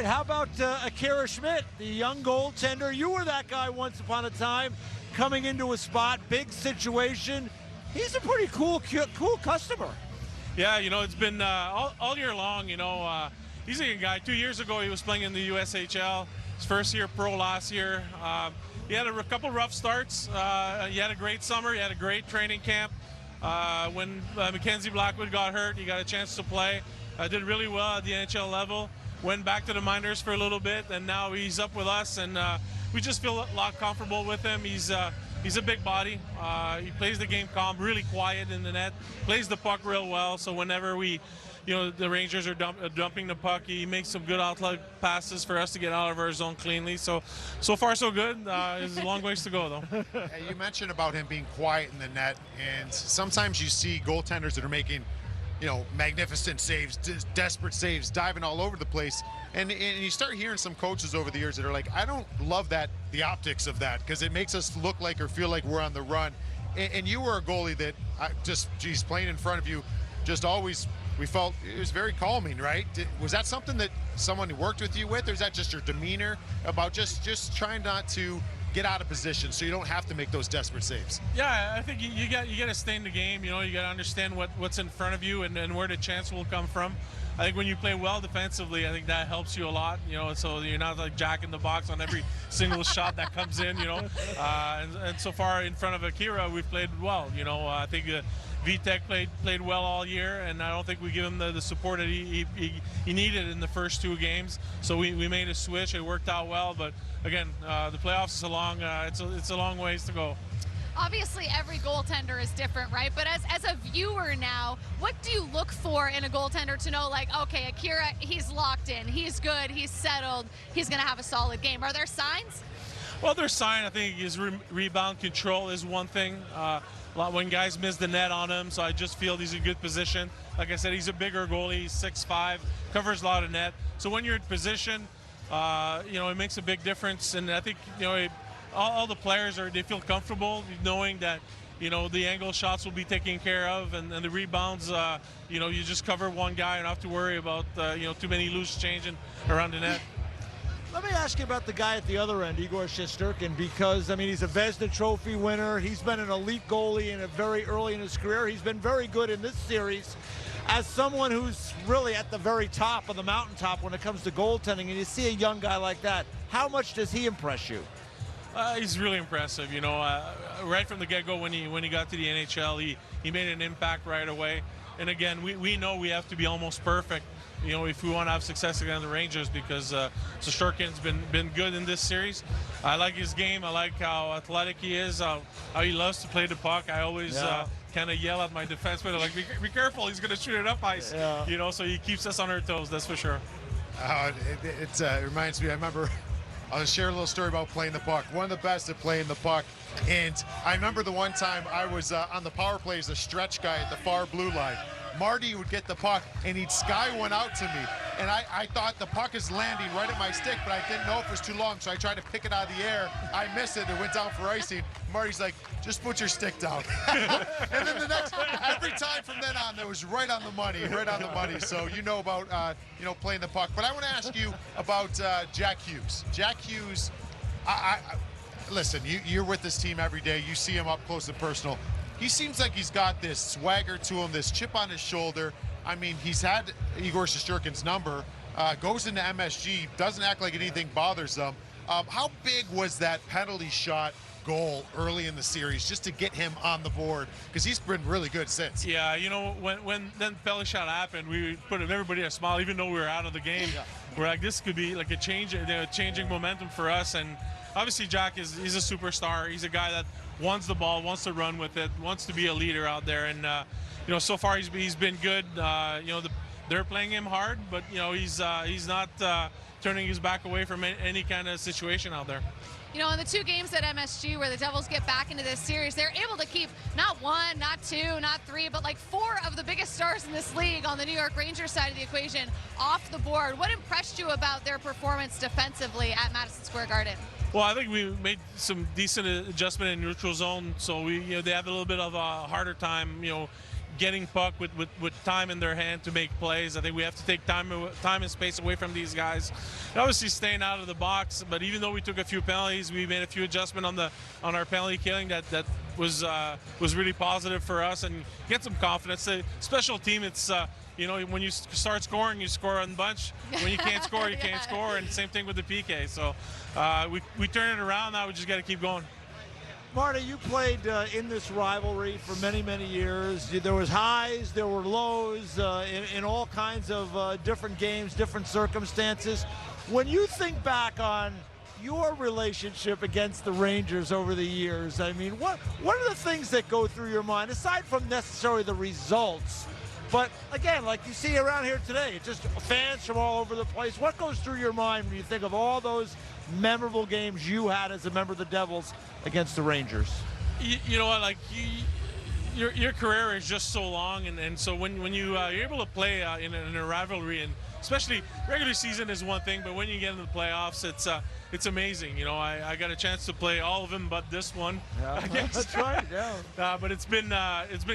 right, how about Akira Schmidt, the young goaltender? You were that guy once upon a time, coming into a spot, big situation. He's a pretty cool customer. Yeah, it's been all year long, he's a young guy. 2 years ago, he was playing in the USHL. His first year pro last year. He had a couple rough starts. He had a great summer. He had a great training camp. When Mackenzie Blackwood got hurt, he got a chance to play. Did really well at the NHL level. Went back to the minors for a little bit, and now he's up with us, and we just feel a lot comfortable with him. He's a big body. He plays the game calm, really quiet in the net, plays the puck real well. So whenever the Rangers are dumping the puck, he makes some good outlet passes for us to get out of our zone cleanly. So far so good. There's a long ways to go, though. Hey, you mentioned about him being quiet in the net, and sometimes you see goaltenders that are making magnificent saves, desperate saves, diving all over the place. And you start hearing some coaches over the years that are like, I don't love the optics of that, because it makes us look like or feel like we're on the run. And you were a goalie that playing in front of you, we felt it was very calming, right? Was that something that someone worked with you with, or is that just your demeanor about just trying not to get out of position so you don't have to make those desperate saves? Yeah, I think you got to stay in the game. You got to understand what's in front of you and where the chance will come from. I think when you play well defensively, I think that helps you a lot. So you're not like Jack in the box on every single shot that comes in. And so far in front of Akira, we've played well. I think Vitek played well all year, and I don't think we give him the support that he needed in the first two games. So we made a switch. It worked out well, but again, the playoffs is it's a long ways to go. Obviously, every goaltender is different, right? But as a viewer now, what do you look for in a goaltender to know, like, okay, Akira, he's locked in, he's good, he's settled, he's going to have a solid game? Are there signs? Well, there's signs. I think his rebound control is one thing. When guys miss the net on him, so I just feel he's in good position. Like I said, he's a bigger goalie. He's 6'5", covers a lot of net. So when you're in position, it makes a big difference. And I think all the players they feel comfortable knowing that the angle shots will be taken care of, and the rebounds. You just cover one guy and don't have to worry about too many loose changing around the net. Let me ask you about the guy at the other end, Igor Shesterkin, because, he's a Vezina Trophy winner. He's been an elite goalie very early in his career. He's been very good in this series. As someone who's really at the very top of the mountaintop when it comes to goaltending, and you see a young guy like that, how much does he impress you? He's really impressive. Right from the get-go when he got to the NHL, he made an impact right away. And again, we know we have to be almost perfect, if we want to have success against the Rangers, because Shesterkin's been good in this series. I like his game. I like how athletic he is, how he loves to play the puck. I always kind of yell at my defenseman, like, be careful, he's going to shoot it up ice. Yeah. So he keeps us on our toes, that's for sure. It reminds me, I remember, I'll share a little story about playing the puck. One of the best at playing the puck. And I remember the one time I was on the power play as a stretch guy at the far blue line. Marty would get the puck, and he'd sky one out to me. And I thought the puck is landing right at my stick, but I didn't know if it was too long, so I tried to pick it out of the air. I missed it. It went down for icing. Marty's like, just put your stick down. And then every time from then on, that was right on the money. So about, playing the puck. But I want to ask you about Jack Hughes. Jack Hughes, listen, you're with this team every day. You see him up close and personal. He seems like he's got this swagger to him, this chip on his shoulder. He's had Igor Shesterkin's number, goes into MSG, doesn't act like anything bothers them. How big was that penalty shot goal early in the series just to get him on the board? Because he's been really good since. Yeah, when that penalty shot happened, we put everybody a smile, even though we were out of the game. Yeah. We're like, this could be like a changing momentum for us. And obviously Jack he's a superstar. He's a guy that wants the ball, wants to run with it, wants to be a leader out there. And so far he's been good. They're playing him hard, but he's not turning his back away from any kind of situation out there. In the two games at MSG where the Devils get back into this series, they're able to keep not one, not two, not three, but like four of the biggest stars in this league on the New York Rangers side of the equation off the board. What impressed you about their performance defensively at Madison Square Garden? Well, I think we made some decent adjustment in neutral zone, so they have a little bit of a harder time, getting puck with time in their hand to make plays. I think we have to take time and space away from these guys. And obviously staying out of the box, but even though we took a few penalties, we made a few adjustments on our penalty killing that was really positive for us and get some confidence. The special team, it's when you start scoring, you score on bunch. When you can't score, you can't score, and same thing with the PK. So we turn it around now. We just got to keep going. Marty, you played in this rivalry for many, many years. There was highs, there were lows in all kinds of different games, different circumstances. When you think back on your relationship against the Rangers over the years, I mean, what are the things that go through your mind, aside from necessarily the results? But again, like you see around here today, just fans from all over the place. What goes through your mind when you think of all those memorable games you had as a member of the Devils against the Rangers? You know what, like your career is just so long, and so when you're able to play in a rivalry, and especially regular season is one thing, but when you get into the playoffs, it's amazing. You know, I got a chance to play all of them but this one. Yeah, that's right. Yeah. But it's been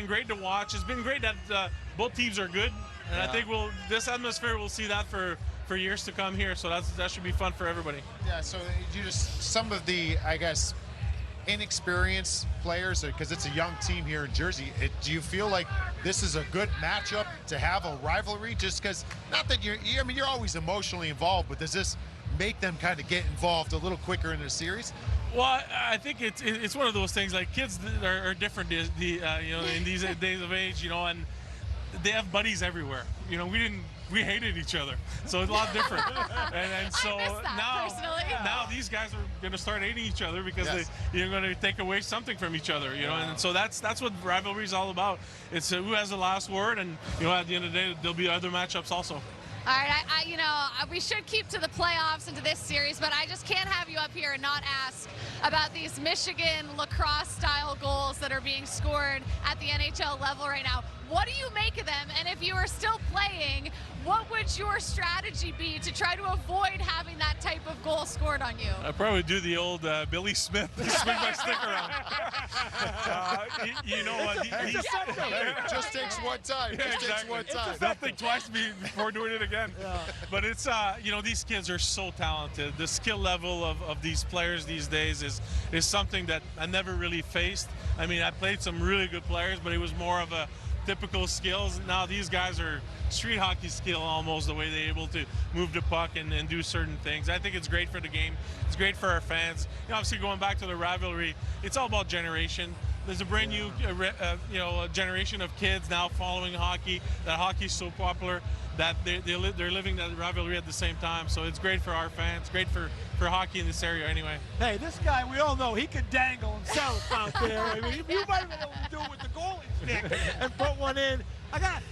great to watch. It's been great that both teams are good, and I think this atmosphere we'll see that for years to come here. So that should be fun for everybody. Yeah. So you just some of the, I guess, inexperienced players, because it's a young team here in Jersey. Do you feel like this is a good matchup to have a rivalry? Just because, not that you're always emotionally involved, but does this make them kind of get involved a little quicker in the series? Well, I think it's one of those things. Like, kids are different, in these days of age, and they have buddies everywhere. We hated each other, so it's a lot different. and so now these guys are going to start hating each other because you're going to take away something from each other, And so that's what rivalry is all about. It's who has the last word, and at the end of the day, there'll be other matchups also. All right, we should keep to the playoffs and to this series, but I just can't have you up here and not ask about these Michigan lacrosse-style goals that are being scored at the NHL level right now. What do you make of them? And if you are still playing, what would your strategy be to try to avoid having that type of goal scored on you? I'd probably do the old Billy Smith, swing my stick around. It just takes one time. Takes one time. Don't think twice before doing it again. Yeah. But it's, these kids are so talented. The skill level of these players these days is something that I never really faced. I mean, I played some really good players, but it was more of a typical skills. Now these guys are street hockey skill almost, the way they're able to move the puck and do certain things. I think it's great for the game. It's great for our fans. Obviously, going back to the rivalry, it's all about generation. There's a brand new generation of kids now following hockey. That hockey's so popular that they're living that rivalry at the same time. So it's great for our fans, great for hockey in this area anyway. Hey, this guy, we all know he could dangle himself out there. I mean, you might be able to do it with the goalie stick and put one in.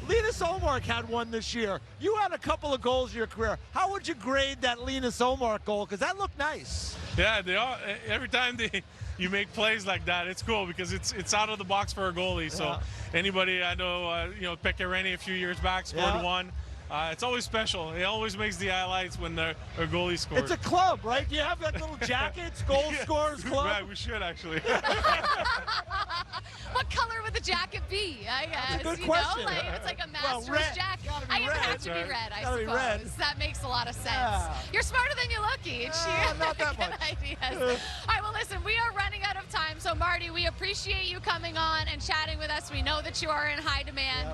Linus Ullmark had one this year. You had a couple of goals in your career. How would you grade that Linus Ullmark goal? Because that looked nice. Yeah, they all. Every time you make plays like that, it's cool because it's out of the box for a goalie. So anybody I know, Pekka Rinne a few years back scored one. It's always special. It always makes the highlights when a goalie scores. It's a club, right? Do you have that little jacket, Goal Scorers Club? Right, we should actually. What color would the jacket be? I guess. That's a good question. It's like a Masters jacket. I guess it has to be red, I suppose. Red. That makes a lot of sense. Yeah. You're smarter than you look, Each. Not that much. Ideas. All right, well, listen, we are running out of time. So, Marty, we appreciate you coming on and chatting with us. We know that you are in high demand.